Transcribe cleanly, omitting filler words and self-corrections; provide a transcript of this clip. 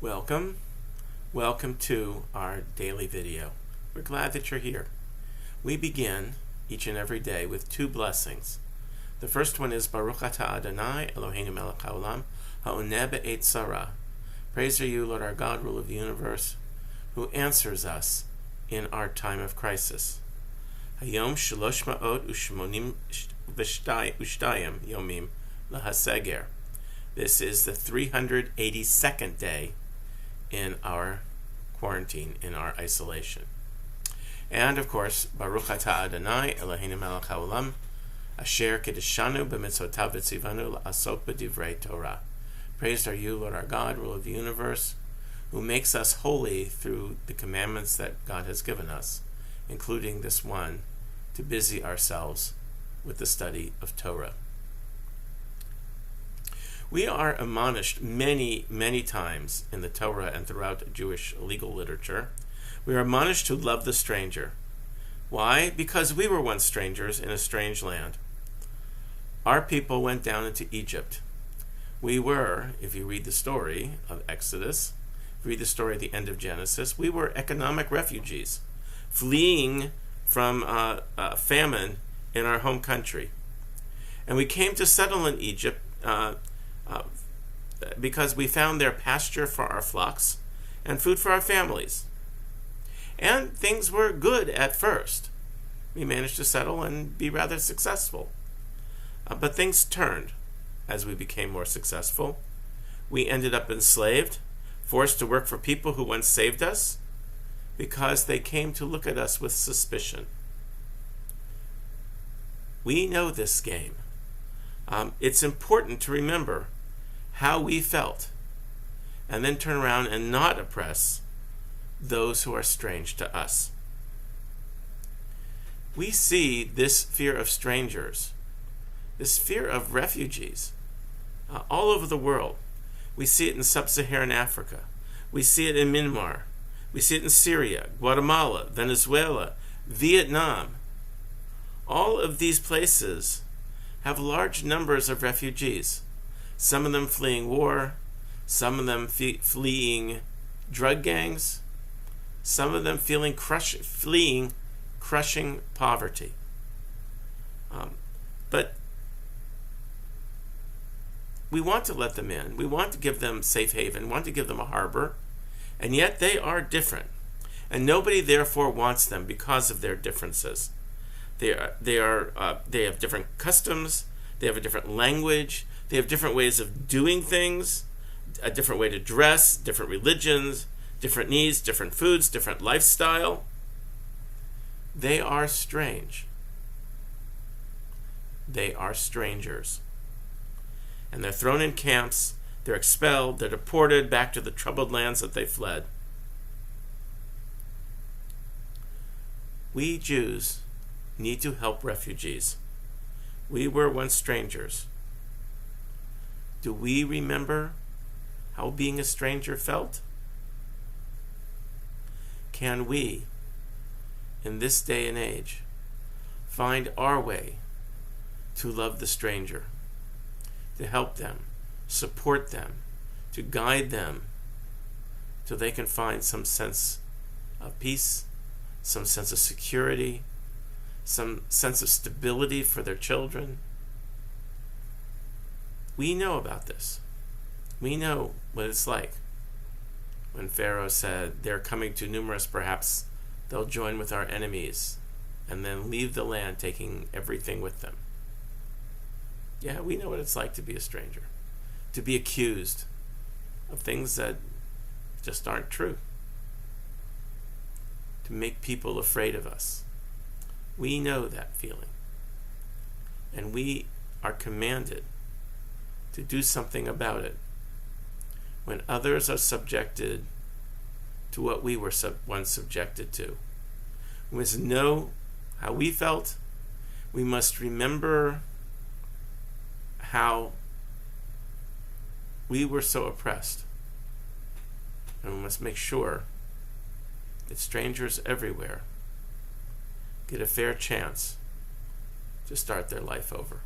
Welcome. Welcome to our daily video. We're glad that you're here. We begin each and every day with two blessings. The first one is Baruch atah Adonai Eloheinu melech haolam ha'oneh be'et tzara. Praise are you, Lord our God, ruler of the universe, who answers us in our time of crisis. Hayom shalosh ma'ot u'shmonim v'shtayim yomim lahaseger. This is the 382nd day in our quarantine, in our isolation. And of course, Baruch atah Adonai Eloheinu melech haolam asher kiddushanu b'mitzvotav v'tzivanu la'asok b'divrei Torah. Praised are you, Lord our God, ruler of the universe, who makes us holy through the commandments that God has given us, including this one, to busy ourselves with the study of Torah. We are admonished many, many times in the Torah and throughout Jewish legal literature. We are admonished to love the stranger. Why? Because we were once strangers in a strange land. Our people went down into Egypt. We were, if you read the story of Exodus, if you read the story at the end of Genesis, we were economic refugees, fleeing from famine in our home country. And we came to settle in Egypt because we found there pasture for our flocks and food for our families. And things were good at first. We managed to settle and be rather successful. But things turned as we became more successful. We ended up enslaved, forced to work for people who once saved us, because they came to look at us with suspicion. We know this game. It's important to remember how we felt, and then turn around and not oppress those who are strange to us. We see this fear of strangers, this fear of refugees, all over the world. We see it in sub-Saharan Africa. We see it in Myanmar. We see it in Syria, Guatemala, Venezuela, Vietnam. All of these places have large numbers of refugees. Some of them fleeing war, some of them fleeing drug gangs, some of them fleeing crushing poverty. But we want to let them in. We want to give them safe haven, want to give them a harbor, and yet they are different. And nobody therefore wants them because of their differences. They have different customs, they have a different language, they have different ways of doing things, a different way to dress, different religions, different needs, different foods, different lifestyle. They are strange. They are strangers. And they're thrown in camps, they're expelled, they're deported back to the troubled lands that they fled. We Jews need to help refugees. We were once strangers. Do we remember how being a stranger felt? Can we, in this day and age, find our way to love the stranger, to help them, support them, to guide them, so they can find some sense of peace, some sense of security, some sense of stability for their children? We know about this. We know what it's like when Pharaoh said, "They're coming too numerous, perhaps they'll join with our enemies and then leave the land, taking everything with them." Yeah, we know what it's like to be a stranger, to be accused of things that just aren't true, to make people afraid of us. We know that feeling. And we are commanded to do something about it when others are subjected to what we were once subjected to. We must know how we felt. We must remember how we were so oppressed. And we must make sure that strangers everywhere get a fair chance to start their life over.